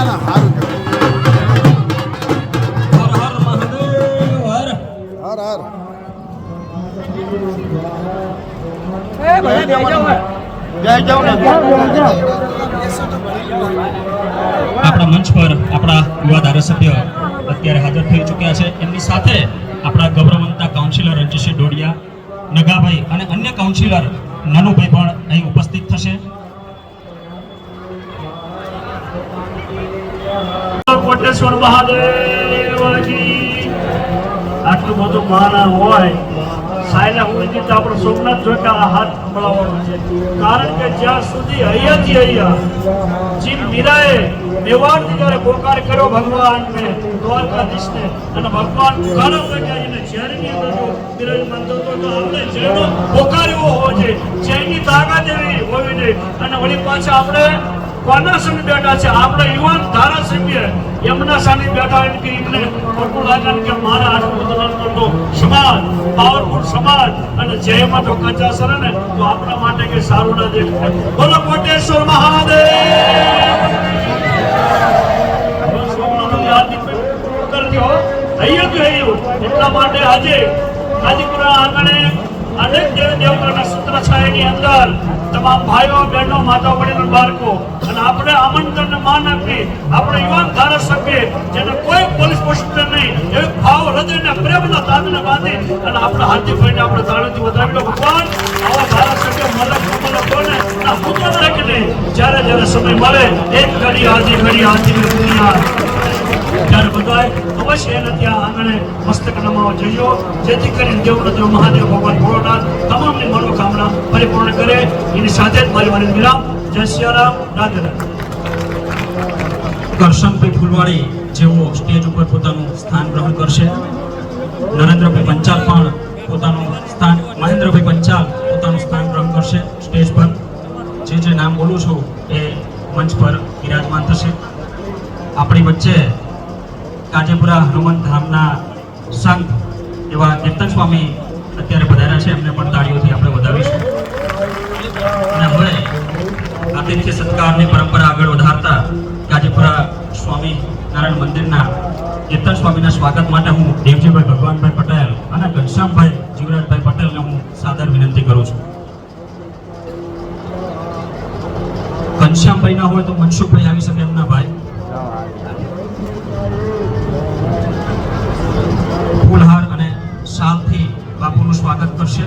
ના સારું હર હર મહાદેવ હર હર હર આપણા મંચ પર આપણા યુવા ધારાસભ્ય અત્યારે હાજર થઈ ચૂક્યા છે. એમની સાથે આપણા ગૌરવવંતા કાઉન્સિલર રણજીતસિંહ ડોડિયા, નગાભાઈ અને અન્ય કાઉન્સિલર નાનુભાઈ પણ અહીં ઉપસ્થિત થશે. કોટેશ્વર મહાદેવજી આટલું બધું માણા હોય સાયલા હોય તો આપણે સોમનાથ જોતા હાથ સંભળાવવાનો છે. કારણ કે જ્યાં સુધી અહીંયાથી અહીંયા જીમ મીરાએ મેવાડથી જ્યારે પોકાર કર્યો ભગવાનને, દ્વારકાધીશને, અને ભગવાન કાળા પ્રજાજીને ઝેરની અંદર જો બિરાજમાન થતો તો આપણે જેનો પોકાર એવો હોવો જોઈએ, જેની તાકાત એવી હોવી જોઈએ. અને વળી પાછા આપણે કોના સામે બેઠા છે? આપણે યુવાન ધારાસભ્ય એમના સામે બેઠા એમ કે એમને ખોટું લાગે કે મારા આટલું બધું કરતો સમાજ, પાવરફુલ સમાજ અને જયમાં જો કચા સરે ને તો આપણા માટે કઈ સારું ના દેખાય. બોલો કોટેશ્વર મહાદેવ. એટલા માટે આજે આદિપુરા આંગણે અનેક દેવતાના સૂત્ર છાયાની અંદર તમામ ભાઈઓ બહેનો માતા વડીલો બાળકો અને આપણે આમંત્રણને માન આપી આપણે યુવાન ધારાસભ્ય જેને કોઈ પોલીસ પોસ્ટર નહીં એવી ભાવ હૃદયના પ્રેમના તાંતને બાંધી અને આપણે હાર્દિકભાઈને આપણે તાળીથી વધાવી ભગવાન આવા ધારાસભ્ય મલક કોને હું તો રાખીને જ્યારે સમય મળે એક ઘડી હાજી દુનિયા ત્યારે બધાય અવશ્ય એને ત્યાં આંગણે મસ્તક નમાવા જઈયો, જેથી કરીને દેવરદ્ર મહાદેવ ભગવાન ભોળાનાથ તમામની મનોકામના પરિપૂર્ણ કરે. એની સાથે જ મારી વાણી વિરામ. જય સિયારામ, રાધે રાધે. કરશનભાઈ ફૂલવાડી જેઓ સ્ટેજ ઉપર પોતાનું સ્થાન ગ્રહણ કરશે. નરેન્દ્રભાઈ પંચાલ પણ પોતાનું સ્થાન, મહેન્દ્રભાઈ પંચાલ પોતાનું સ્થાન ગ્રહણ કરશે સ્ટેજ પર. જે નામ બોલું છું એ મંચ પર વિરાજમાન થશે. આપણી વચ્ચે કાજેપુરા હનુમાન ધામના સંત એવા કીર્તન સ્વામી અત્યારે પધાર્યા છે. એમને પણ તાળીઓથી આપણે વધાવીશું. અને હવે આતિથ્ય સત્કારની પરંપરા આગળ વધારતા કાજેપુરા સ્વામી નારાયણ મંદિરના કીર્તન સ્વામીના સ્વાગત માટે હું દેવજીભાઈ ભગવાનભાઈ પટેલ અને ઘનશ્યામભાઈ જીવરાજભાઈ પટેલને હું સાદર વિનંતી કરું છું. ઘનશ્યામભાઈ ના હોય તો મનસુખભાઈ આવી શકે એમના ભાઈ. ફૂલહાર અને શાલથી બાપુનું સ્વાગત કરશે.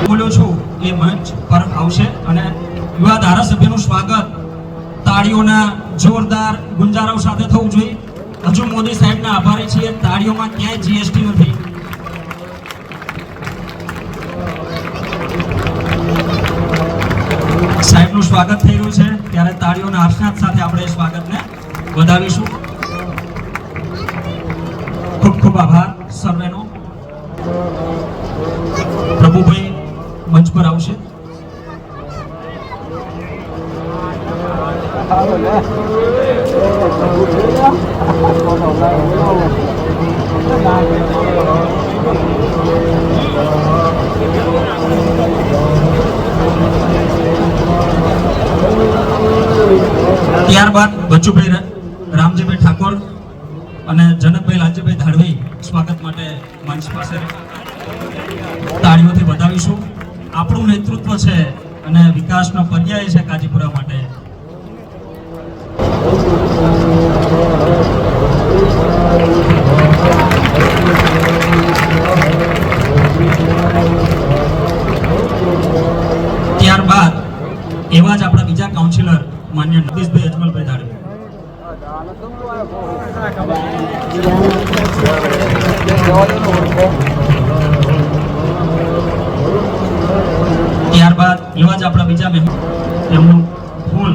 બોલ્યો છું એ મંચ પર આવશે અને યુવા ધારાસભ્યનું સ્વાગત તાળીઓના જોરદાર ગુંજારાઓ સાથે થવું જોઈએ. હજુ મોદી સાહેબના આભારી છીએ. તાળીઓમાં ક્યાંય જીએસટી નથી. સાહેબનું સ્વાગત થઈ રહ્યું છે ત્યારે તાળીઓના હર્ષનાદ સાથે આપણે સ્વાગતને વધાવીશું. ખૂબ ખૂબ આભાર સર્વેનો. પ્રભુભાઈ મંચ પર આવશે. ત્યારબાદ બચુભાઈ રામજીભાઈ ઠાકોર અને જનકભાઈ લાલજીભાઈ ધાડવી સ્વાગત માટે મંચ પાસે તાળીઓથી વધાવીશું. આપણું નેતૃત્વ છે અને વિકાસનો પર્યાય છે કાજીપુરા માટે. ત્યારબાદ એવા જ આપણા બીજા કાઉન્સિલર માન્ય નતીશભાઈ અજમલભાઈ ધાડવી. ત્યારબાદ એવા જ આપણા બીજા મહેમાન એમનું ફૂલ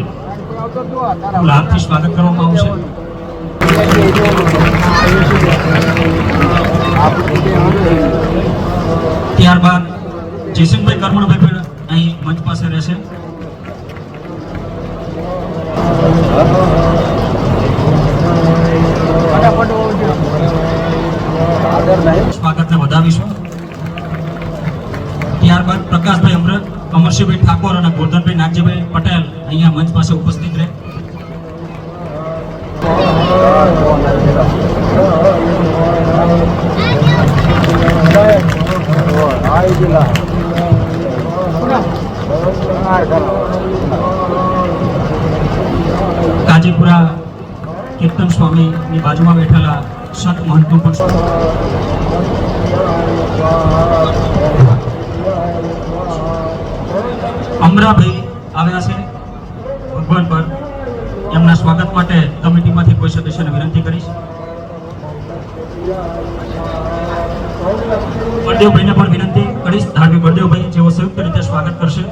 હાથથી સ્વાગત કરવામાં આવશે. ત્યારબાદ જયસિંહભાઈ કરમણભાઈ પણ અહીં મંચ પાસે રહેશે. વર્ષીભાઈ ઠાકોર અને ગોરધનભાઈ નાગજીભાઈ પટેલ અહીંયા મંચ પાસે ઉપસ્થિત રહે. કાજીપુરા કીર્તન સ્વામીની બાજુમાં બેઠેલા સંત મહંતનું પણ અમરાભાઈ આવ્યા છે ભગવાન પર. એમના સ્વાગત માટે કમિટીમાંથી કોઈ સદસ્યને વિનંતી કરીશ. બળદેવભાઈને પણ વિનંતી કરીશ, ધાર્મિક બળદેવભાઈ જેઓ સંયુક્ત રીતે સ્વાગત કરશે.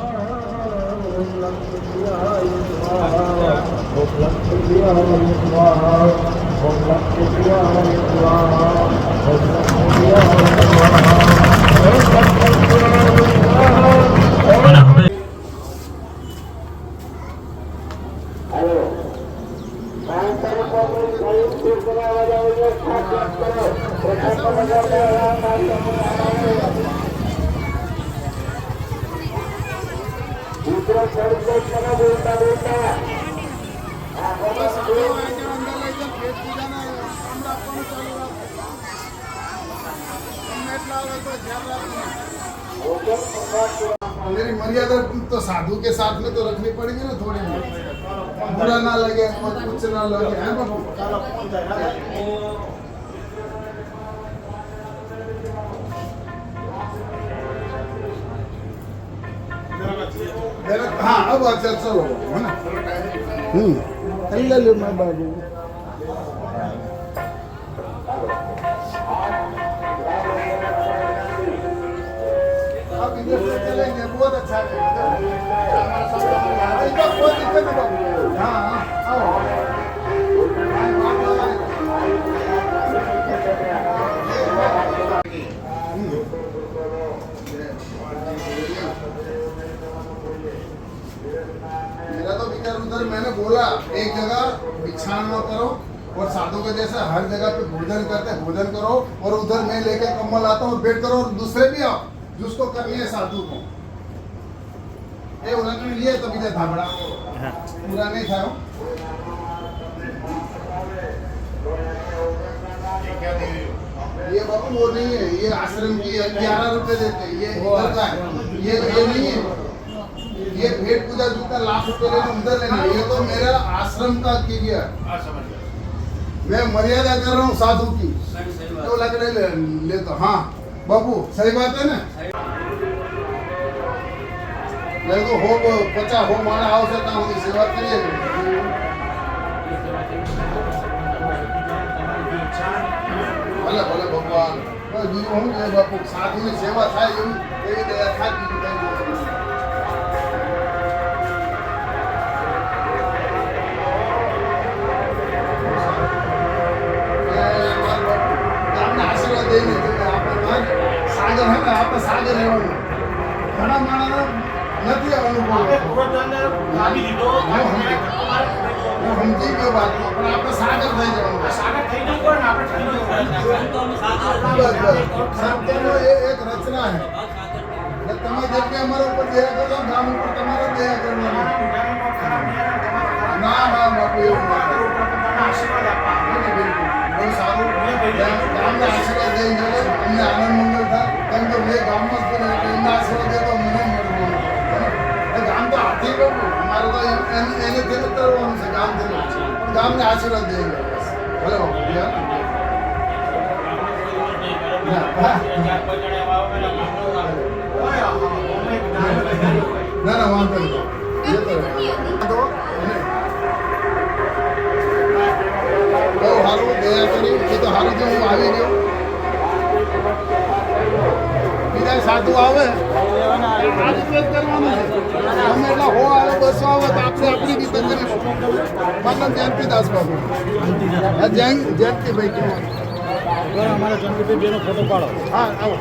અને હવે मेरी मर्यादा तो साधु के साथ में तो रखनी पड़ेगी ना थोड़ी बहुत. बुरा ना लगे कुछ ना लगे है बाबू. हाँ अब अच्छा चलो है ना. ले मैं बाबू. आप इधर से चलेंगे बहुत अच्छा रहेगा. कोई दिक्कत नहीं बाबू. हाँ आओ. मेरा तो विचार उधर मैंने बोला एक जगह बिछाना न करो और साधु के जैसे हर जगह पे भोजन करते भोजन करो और उधर मैं लेके कम्बल आता हूँ बैठ करो और दूसरे भी आओ जिसको करनी है साधु को. ये उन्होंने लिए तो बीजा धाबड़ा पूरा नहीं था. ये बाबू वो नहीं है, ये आश्रम की 11 रुपए देते हैं. ये इधर का है, ये नहीं है. ये भेंट पूजा जूता लाख रुपए लेना उधर लेना. ये तो मेरा आश्रम का क्रिया. मैं मर्यादा कर रहा हूँ साधु की. तो लकड़े ले तो हाँ बाबू सही बात है ना. नहीं तो हो 50 हो मारा आवश्यक ना होती सेवा करिए. ભલે ભલે ભગવાન બીજું હું કે બાપુ સાધુની સેવા થાય એવી દયા થાય બીજું કઈ આશીર્વાદ દઈને આપણે સાગર હે ને આપણે સાગર રહેવાનું. ઘણા માણસ નથી અનુભવ સમજી ગયો વાત પણ આપણે સાગર થઈ જવાનું. સત્યનો એક રચના है. તમે જેમ કે અમારા ઉપર દયા કરો ગામ ઉપર તમારે દયા કરવાની. ના ના બાપુ એવું બહુ સારું. ગામને આશીર્વાદ દઈ ગયો અમને આનંદ મંગલ થાય. કેમ કે મેં ગામમાં જ કર્યું એટલે એમના આશીર્વાદ દે તો મને મળવાનું. ગામ તો હાથી ગયું અમારે તો એને તેને કરવાનું છે. ગામ ગામને આશીર્વાદ દઈ ગયો ભલે બાપુ. ના ના વાંધો નહીં. બહુ સારું દયા કરી. એ તો સારું છે હું આવી ગયો. બીજા સાધુ આવે આશીર્વાદ કરવાનું છે. અમે એટલા હો આવે 200 આવે તો આપણે આપણી રીતે કરીશું. મારું નામ જયંતિદાસ બાબુ. જયંતિભાઈ કહેવાનું. અમારા જનકભાઈ બેનો ફોટો પાડો. હા આવો.